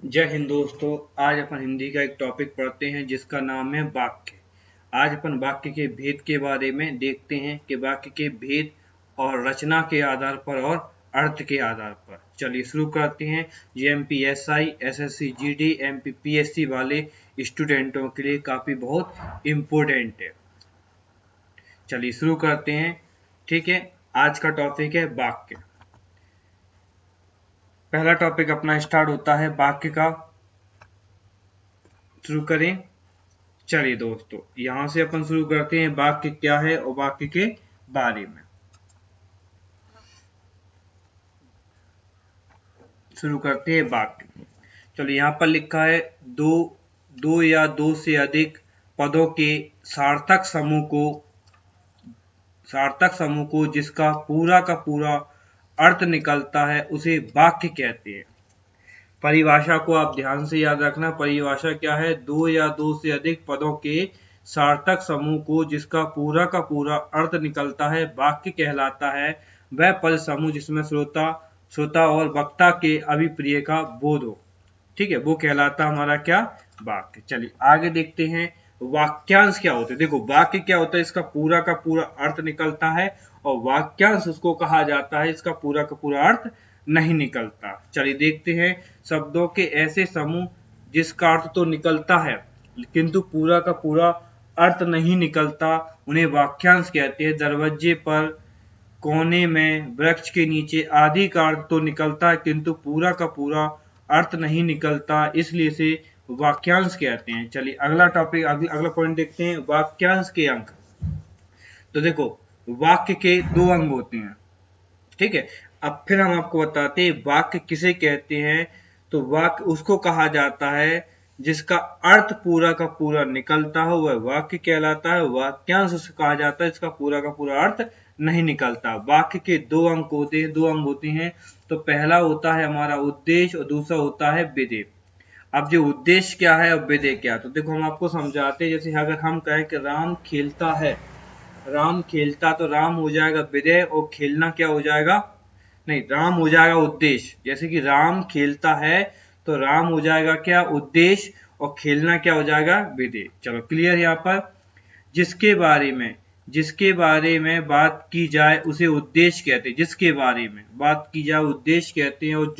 जय हिंद दोस्तों। आज अपन हिंदी का एक टॉपिक पढ़ते हैं जिसका नाम है वाक्य। आज अपन वाक्य के भेद के बारे में देखते हैं कि वाक्य के भेद और रचना के आधार पर और अर्थ के आधार पर। चलिए शुरू करते हैं। जेएमपीएसआई, एसएससी जीडी, एमपीपीएससी वाले स्टूडेंटों के लिए काफी बहुत इम्पोर्टेंट है। चलिए शुरू करते हैं। ठीक है, आज का टॉपिक है वाक्य। पहला टॉपिक अपना स्टार्ट होता है वाक्य का। शुरू करें। चलिए दोस्तों, यहां से अपन शुरू करते हैं वाक्य क्या है और वाक्य के बारे में। शुरू करते हैं वाक्य। चलिए, यहाँ पर लिखा है दो या दो से अधिक पदों के सार्थक समूह को जिसका पूरा का पूरा अर्थ निकलता है उसे वाक्य कहते हैं। परिभाषा को आप ध्यान से याद रखना। परिभाषा क्या है? दो या दो से अधिक पदों के सार्थक समूह को जिसका पूरा का पूरा अर्थ निकलता है वाक्य कहलाता है। वह पद समूह जिसमें श्रोता और वक्ता के अभिप्रिय का बोध हो, ठीक है, वो कहलाता हमारा क्या? वाक्य। चलिए आगे देखते हैं वाक्यांश क्या होते हैं। देखो, वाक्य क्या होता है? इसका पूरा का पूरा अर्थ निकलता है, और वाक्यांश उसको कहा जाता है इसका पूरा का पूरा अर्थ नहीं निकलता। चलिए देखते हैं शब्दों के ऐसे समूह जिसका अर्थ तो निकलता है किंतु पूरा का पूरा अर्थ नहीं निकलता, उन्हें वाक्यांश कहते हैं। दरवाजे पर, कोने में, वृक्ष के नीचे आदि का अर्थ तो निकलता है किंतु पूरा का पूरा अर्थ नहीं निकलता, इसलिए इसे वाक्यांश कहते हैं। चलिए अगला टॉपिक, अगला पॉइंट देखते हैं, वाक्यांश के अंक। तो देखो, वाक्य के दो अंग होते हैं, ठीक है। अब फिर हम आपको बताते हैं वाक्य किसे कहते हैं। तो वाक्य उसको कहा जाता है जिसका अर्थ पूरा का पूरा निकलता हो, वह वाक्य कहलाता है। वाक्यांश उसे कहा जाता है इसका पूरा का पूरा अर्थ नहीं निकलता। वाक्य के दो अंक होते हैं। तो पहला होता है हमारा उद्देश्य और दूसरा होता है विधेय। अब जो उद्देश्य क्या है और विधेय क्या, तो देखो हम आपको समझाते हैं। जैसे अगर हम कहें कि राम खेलता है, राम खेलता, तो राम हो जाएगा विधेय और खेलना क्या हो जाएगा? नहीं, राम हो जाएगा उद्देश्य। जैसे कि राम खेलता है तो राम हो जाएगा क्या? उद्देश्य, और खेलना क्या हो जाएगा? विधेय। चलो क्लियर। यहाँ पर जिसके बारे में बात की जाए उसे उद्देश्य कहते हैं। जिसके बारे में बात की जाए उद्देश्य कहते हैं, और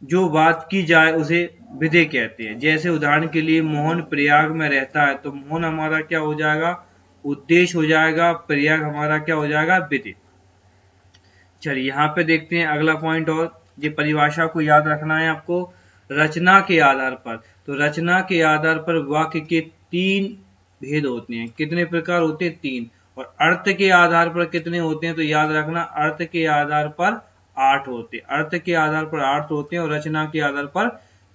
जो बात की जाए उसे विधेय कहते हैं। जैसे उदाहरण के लिए मोहन प्रयाग में रहता है, तो मोहन हमारा क्या हो जाएगा? उद्देश्य हो जाएगा। प्रयाग हमारा क्या हो जाएगा? विधेय। चलिए यहाँ पे देखते हैं अगला पॉइंट। और ये परिभाषा को याद रखना है आपको। रचना के आधार पर, तो रचना के आधार पर वाक्य के तीन भेद होते हैं। कितने प्रकार होते हैं? तीन। और अर्थ के आधार पर कितने होते हैं? तो याद रखना, अर्थ के आधार पर 8 होते हैं। अर्थ के आधार पर 8 होते हैं और रचना के आधार पर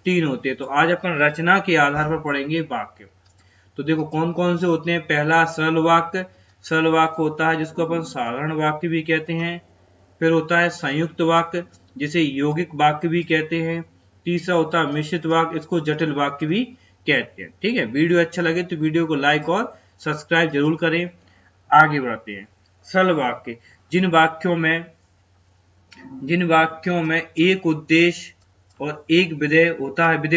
3 होते हैं। तो आज अपन रचना के आधार पर पढ़ेंगे वाक्य। तो देखो कौन कौन से होते हैं। पहला सरल वाक्य। सरल वाक्य होता है जिसको अपन साधारण वाक्य भी कहते हैं। फिर होता है संयुक्त वाक्य, जिसे यौगिक वाक्य भी कहते हैं। तीसरा होता है मिश्रित वाक्य, इसको जटिल वाक्य भी कहते हैं। ठीक है, वीडियो अच्छा लगे तो वीडियो को लाइक और सब्सक्राइब जरूर करें। आगे बढ़ते हैं। सरल वाक्य, जिन वाक्यों में एक उद्देश्य और एक विधेय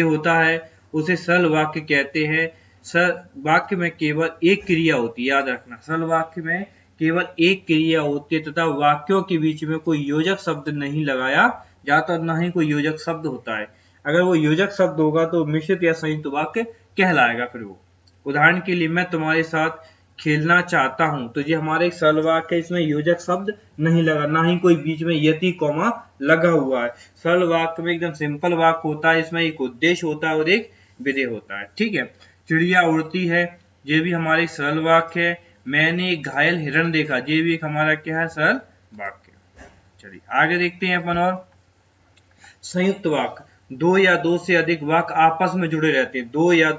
होता है उसे सरल वाक्य कहते हैं। सरल वाक्य में केवल एक क्रिया होती है, याद रखना। सरल वाक्य में केवल एक क्रिया होती है तथा वाक्यों के बीच में कोई योजक शब्द नहीं लगाया जाता, न ही कोई योजक शब्द होता है। अगर वो योजक शब्द होगा तो मिश्रित या संयुक्त वाक्य कहलाएगा। फिर वो, उदाहरण के लिए, मैं तुम्हारे साथ खेलना चाहता हूं, तो ये हमारे एक सरल वाक्य है, इसमें योजक शब्द नहीं लगा, ना ही कोई बीच में यति कॉमा लगा हुआ है। सरल वाक्य में एकदम सिंपल वाक्य होता है, इसमें एक उद्देश्य होता है और एक विधेय होता है। ठीक है। चिड़िया उड़ती है, ये भी हमारे सरल वाक्य है। मैंने एक घायल हिरण देखा, ये भी एक हमारा क्या है? सरल वाक्य। चलिए आगे देखते हैं अपन। और संयुक्त वाक्य, दो या दो से अधिक वाक्य आपस में जुड़े रहते हैं। दो या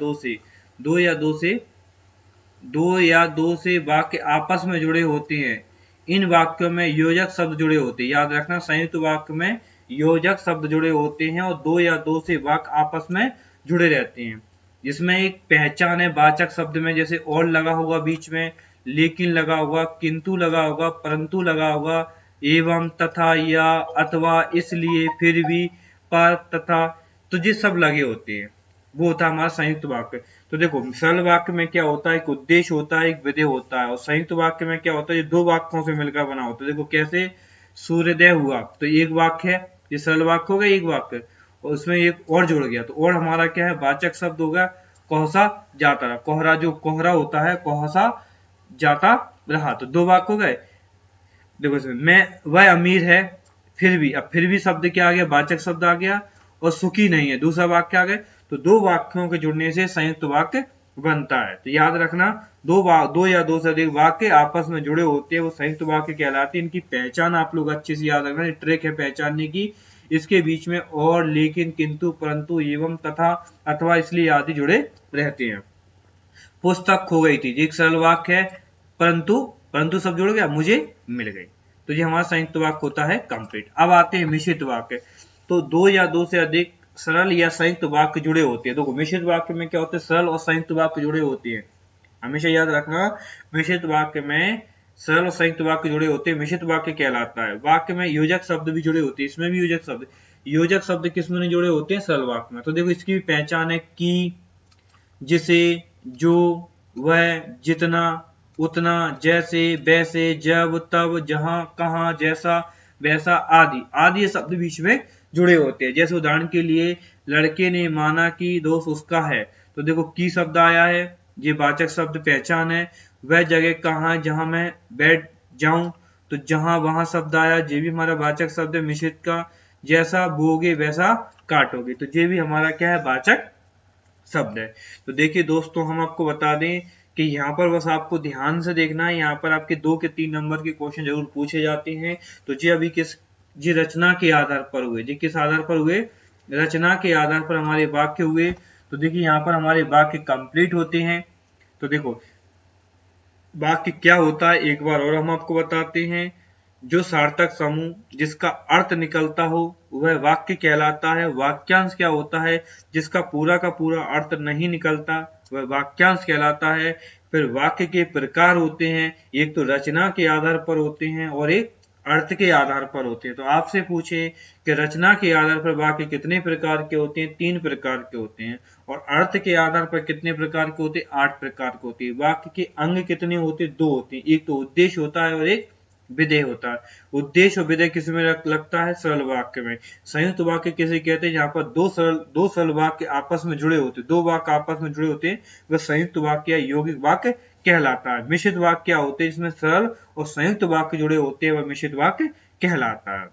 दो से वाक्य आपस में जुड़े होते हैं। इन वाक्यों में योजक शब्द जुड़े होते हैं, याद रखना। संयुक्त वाक्य में योजक शब्द जुड़े होते हैं और दो या दो से वाक्य आपस में जुड़े रहते हैं, जिसमें एक पहचान है वाचक शब्द में। जैसे और लगा होगा बीच में, लेकिन लगा होगा, किंतु लगा होगा, परंतु लगा होगा, एवं, तथा, या, अथवा, इसलिए, फिर भी, पर, तथा। तो तो ये सब लगे होते हैं, वो होता है हमारा संयुक्त वाक्य। तो देखो सरल वाक्य में क्या होता है, एक उद्देश्य होता है, एक विधेय होता है, और संयुक्त वाक्य में क्या होता है, ये दो वाक्यों से मिलकर बना होता है। देखो कैसे, सूर्योदय हुआ तो एक वाक्य है, ये सरल वाक्य हो गया एक वाक्य, और उसमें एक और जुड़ गया, तो और हमारा क्या है, वाचक शब्द होगा कोहसा जाता रहा, कोहरा जो कोहरा होता है कोहसा जाता रहा, तो दो वाक्य हो गए। देखो इसमें मैं वह अमीर है फिर भी, अब फिर भी शब्द क्या आ गया, वाचक शब्द आ गया, और सुखी नहीं है दूसरा वाक्य आ गए, तो दो वाक्यों के जुड़ने से संयुक्त वाक्य बनता है। तो याद रखना दो या दो से अधिक वाक्य आपस में जुड़े होते हैं वो संयुक्त वाक्य कहलाते हैं। इनकी पहचान आप लोग अच्छे से याद रखना, ट्रिक है पहचानने की। इसके बीच में और, लेकिन, किंतु, परंतु, एवं, तथा, अथवा, इसलिए आदि जुड़े रहते हैं। पुस्तक खो गई थी, एक सरल वाक्य है, परंतु सब जुड़ गया, मुझे मिल गई, तो ये हमारा संयुक्त वाक्य होता है कंप्लीट। अब आते हैं मिश्रित वाक्य। तो दो या दो से अधिक सरल या संयुक्त वाक्य जुड़े होते हैं। देखो मिश्रित वाक्य में क्या होता है, सरल और संयुक्त वाक्य जुड़े होते हैं, हमेशा याद रखना। मिश्रित वाक्य में सरल और संयुक्त वाक्य जुड़े होते हैं, मिश्रित वाक्य कहलाता है। वाक्य में योजक शब्द भी जुड़े होते हैं, इसमें भी योजक शब्द किसमें नहीं जुड़े होते हैं, सरल वाक्य में। तो देखो इसकी भी पहचान है, की, जिसे, जो, वह, जितना, उतना, जैसे, वैसे, जब, तब, जहां, कहां, जैसा, वैसा, आदि ये शब्द बीच में जुड़े होते हैं। जैसे उदाहरण के लिए, लड़के ने माना कि दोस्त उसका है, तो देखो की शब्द आया है, ये वाचक शब्द पहचान है। वह जगह कहाँ है जहां मैं बैठ जाऊं, तो जहां वहां शब्द आया, ये भी हमारा वाचक शब्द है मिश्रित का। जैसा बोगे वैसा काटोगे, तो ये भी हमारा क्या है, वाचक शब्द है। तो देखिए दोस्तों, हम आपको बता दें कि यहाँ पर बस आपको ध्यान से देखना है, यहाँ पर आपके 2 के 3 नंबर के क्वेश्चन जरूर पूछे जाते हैं। तो ये अभी जी रचना के आधार पर हुए, जी किस आधार पर हुए, रचना के आधार पर हमारे वाक्य हुए। तो देखिए यहाँ पर हमारे वाक्य कंप्लीट होते हैं। तो देखो वाक्य क्या होता है एक बार और हम आपको बताते हैं। जो सार्थक समूह जिसका अर्थ निकलता हो वह वाक्य कहलाता है। वाक्यांश क्या होता है, जिसका पूरा का पूरा अर्थ नहीं निकलता वह वाक्यांश कहलाता है। फिर वाक्य के प्रकार होते हैं, एक तो रचना के आधार पर होते हैं और एक अर्थ के आधार पर होते हैं। तो आपसे पूछे कि रचना के आधार पर वाक्य कितने प्रकार के होते हैं, 3 प्रकार के होते हैं, और अर्थ के आधार पर कितने प्रकार के होते हैं, 8 प्रकार के होते हैं। वाक्य के अंग कितने होते हैं, 2 होते हैं, एक तो उद्देश्य होता है और एक विधेय होता है। उद्देश्य और विधेय किस में लगता है, सरल वाक्य में। संयुक्त वाक्य किसे कहते हैं, जहां पर दो सरल वाक्य आपस में जुड़े होते हैं, 2 वाक्य आपस में जुड़े होते हैं, वह संयुक्त वाक्य या यौगिक वाक्य कहलाता है। मिश्रित वाक्य क्या होते हैं, जिसमें सरल और संयुक्त वाक्य जुड़े होते हैं, वह मिश्रित वाक्य कहलाता है।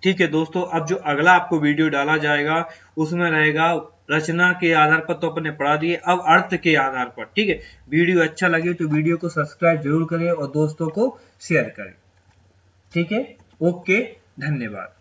ठीक है दोस्तों, अब जो अगला आपको वीडियो डाला जाएगा उसमें रहेगा रचना के आधार पर, तो अपने पढ़ा दिए, अब अर्थ के आधार पर। ठीक है, वीडियो अच्छा लगे तो वीडियो को सब्सक्राइब जरूर करें और दोस्तों को शेयर करें। ठीक है, ओके, धन्यवाद।